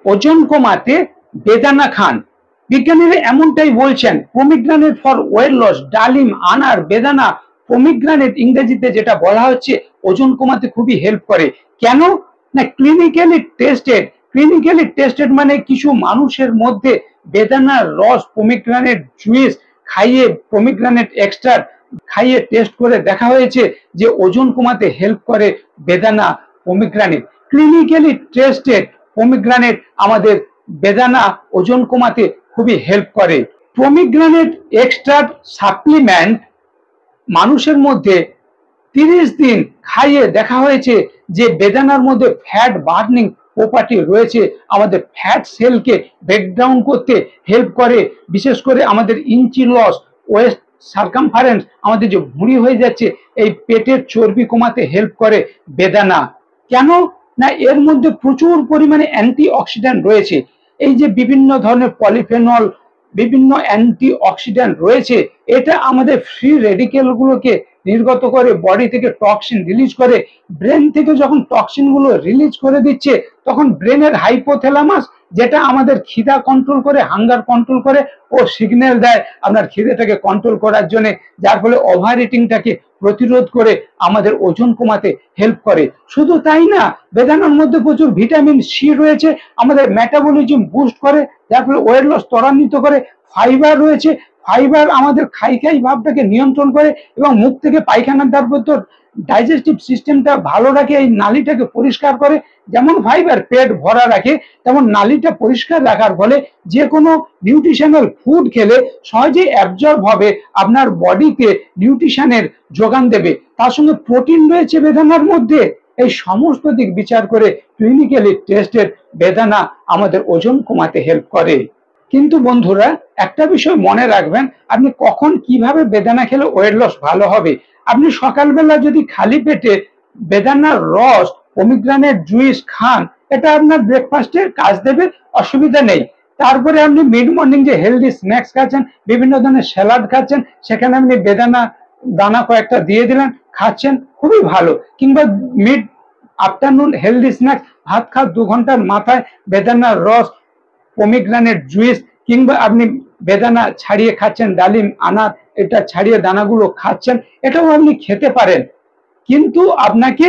ওজন কমাতে বেদানা খান। বিজ্ঞানীরা এমনটাই বলছেন। পমিগ্রানেট ফর ওয়েট লস, ডালিম, আনার, বেদানা, পমিগ্রানেট ইংরেজিতে যেটা বলা হচ্ছে ওজন কমাতে খুবই হেল্প করে। কেন না ক্লিনিক্যালি টেস্টেড মানে কিছু মানুষের মধ্যে বেদানার রস, পমিগ্রানেট জুইস খাইয়ে, পমিগ্রানেট এক্সট্রাক্ট খাইয়ে টেস্ট করে দেখা হয়েছে যে ওজন কমাতে হেল্প করে বেদানা, পমিগ্রানেট। ক্লিনিক্যালি টেস্টেড পমিগ্রানেট আমাদের বেদানা ওজন কমাতে খুবই হেল্প করে। পমিগ্রানেট এক্সট্রাক্ট সাপ্লিমেন্ট মানুষের মধ্যে 30 দিন খাইয়ে দেখা হয়েছে যে বেদানার মধ্যে ফ্যাট বার্নিং প্রপার্টি রয়েছে, আমাদের ফ্যাট সেলকে ব্রেকডাউন করতে হেল্প করে। বিশেষ করে আমাদের ইঞ্চি লস, ওয়েস্ট সার্কামফারেন্স, আমাদের যে ভুঁড়ি হয়ে যাচ্ছে, এই পেটের চর্বি কমাতে হেল্প করে বেদানা। কেন না এর মধ্যে প্রচুর পরিমাণে অ্যান্টি অক্সিডেন্ট রয়েছে। এই যে বিভিন্ন ধরনের পলিফেনল, বিভিন্ন অ্যান্টি অক্সিডেন্ট রয়েছে, এটা আমাদের ফ্রি রেডিকেল গুলোকে নির্গত করে, বডি থেকে টক্সিন রিলিজ করে। ব্রেন থেকে যখন টক্সিন গুলো রিলিজ করে দিচ্ছে, তখন ব্রেনের হাইপোথ্যালামাস, যেটা আমাদের খিদা কন্ট্রোল করে, হাঙ্গার কন্ট্রোল করে, ও সিগন্যাল দেয় আপনার খিদেটাকে কন্ট্রোল করার জন্য, যার ফলে ওভার ইটিংটাকে প্রতিরোধ করে আমাদের ওজন কমাতে হেল্প করে। শুধু তাই না, বেদানার মধ্যে প্রচুর ভিটামিন সি রয়েছে, আমাদের মেটাবলিজম বুস্ট করে, যার ফলে ওয়েট লস ত্বরান্বিত করে। ফাইবার রয়েছে, ফাইবার আমাদের খাই খাই ভাবটাকে নিয়ন্ত্রণ করে এবং মুখ থেকে পায়খানার দ্বার পর্যন্ত ডাইজেস্টিভ সিস্টেমটা ভালো রাখে, এই নালীটাকে পরিষ্কার করে। যেমন ফাইবার পেট ভরা রাখে, তেমন নালীটা পরিষ্কার রাখার ফলে যে কোনো নিউট্রিশনাল ফুড খেলে সহজেই অ্যাবজর্ব হবে, আপনার বডিতে নিউট্রিশনের যোগান দেবে। তার সঙ্গে প্রোটিন রয়েছে বেদানার মধ্যে। এই সমস্ত দিক বিচার করে ক্লিনিক্যালি টেস্টেড বেদানা আমাদের ওজন কমাতে হেল্প করে। কিন্তু বন্ধুরা, একটা বিষয় মনে রাখবেন, আপনি কখন কিভাবে বেদানা খেলে ওয়েট লস ভালো হবে। আপনি সকালবেলা যদি খালি পেটে বেদানার রস, পমিগ্রানেট জুইস খান, এটা আপনার ব্রেকফাস্টে কাজ দেবে, অসুবিধা নেই। তারপরে আপনি মিড মর্নিং যে হেলদি স্ন্যাক্স খাচ্ছেন, বিভিন্ন ধরনের স্যালাড খাচ্ছেন, সেখানে আপনি বেদানা দানা কয়েকটা দিয়ে দিলেন, খাচ্ছেন, খুবই ভালো। কিংবা মিড আফটারনুন হেলদি স্ন্যাক্স, ভাত খাওয়ার 2 ঘন্টার মাথায় বেদানার রস, পমিগ্রানেট জুইস, কিংবা আপনি বেদানা ছাড়িয়ে খাচ্ছেন, ডালিম, আনার, এটা ছাড়িয়ে দানাগুলো খাচ্ছেন, এটাও আপনি খেতে পারেন। কিন্তু আপনাকে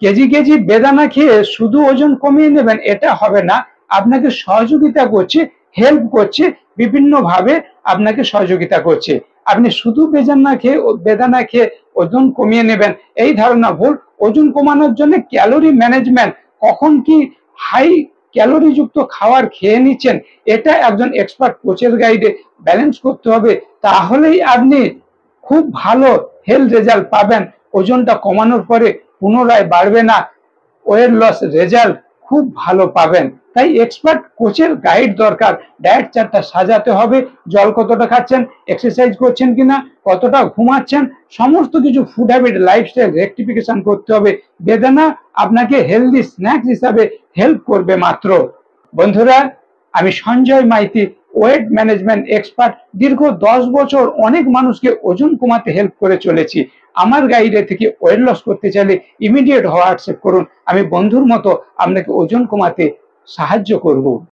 কেজি কেজি বেদানা খেয়ে শুধু ওজন কমিয়ে নেবেন এটা হবে না। আপনাকে সহযোগিতা করছে, হেল্প করছে, বিভিন্ন ভাবে আপনাকে সহযোগিতা করছে। আপনি শুধু বেদানা খেয়ে ওজন কমিয়ে নেবেন, এই ধারণা ভুল। ওজন কমানোর জন্য ক্যালোরি ম্যানেজমেন্ট, কখন কি হাই ক্যালোরি যুক্ত খাবার খেয়ে নিচ্ছেন, এটা একজন এক্সপার্ট কোচের গাইডে ব্যালেন্স করতে হবে। তাহলেই আপনি খুব ভালো হেলথ রেজাল্ট পাবেন। ওজনটা কমানোর পরে পুনরায় বাড়বে না, ওয়েট লস রেজাল্ট খুব ভালো পাবেন। তাই এক্সপার্ট কোচের গাইড দরকার। ডায়েট চার্টটা সাজাতে হবে, জল কতটা খাচ্ছেন, এক্সারসাইজ করছেন কিনা, কতটা ঘুমাচ্ছেন, সমস্ত কিছু ফুড হ্যাবিট, লাইফস্টাইল রেকটিফিকেশন করতে হবে। বেদানা আপনাকে হেলদি স্ন্যাক্স হিসাবে হেল্প করবে মাত্র। বন্ধুরা, আমি Sanjay Maiti, weight management expert. দীর্ঘ 10 বছর অনেক মানুষকে ওজন কমাতে হেল্প করে চলেছি। আমার গাইডে থেকে ওয়েট লস করতে চাইলে ইমিডিয়েট হোয়াটসঅ্যাপ করুন, আমি বন্ধুর মতো আপনাকে ওজন কমাতে সাহায্য করব।